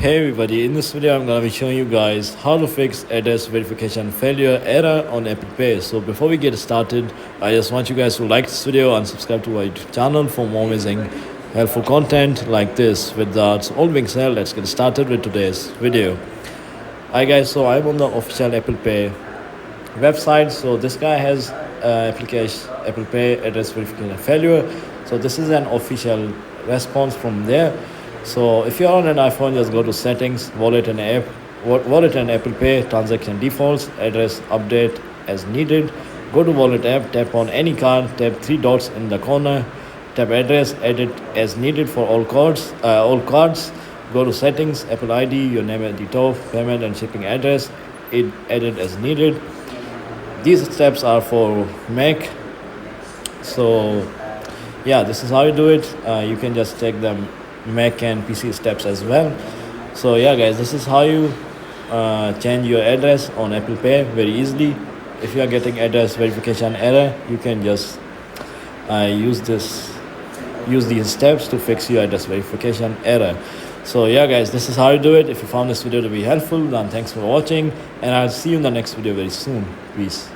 Hey everybody, in this video I'm gonna be showing you guys how to fix address verification failure error on Apple Pay. So before we get started, I just want you guys to like this video and subscribe to our YouTube channel for more amazing helpful content like this. With that all being said, let's get started with today's video. Hi guys, so I'm on the official Apple Pay website. So this guy has application Apple Pay address verification failure. So this is an official response from there. So if you're on an iPhone, just go to settings, wallet and Apple Pay, transaction defaults, address update as needed. Go to wallet app, tap on any card, tap three dots in the corner, tap address, edit as needed for all cards. Go to settings, Apple ID, your name at the top, payment and shipping address, edit as needed. These steps are for Mac. So yeah, this is how you do it. You can just take them Mac and PC steps as well. So yeah guys, this is how you change your address on Apple Pay very easily. If you are getting address verification error, you can just use these steps to fix your address verification error. So yeah guys, this is how you do it. If you found this video to be helpful, then thanks for watching and I'll see you in the next video very soon. Peace.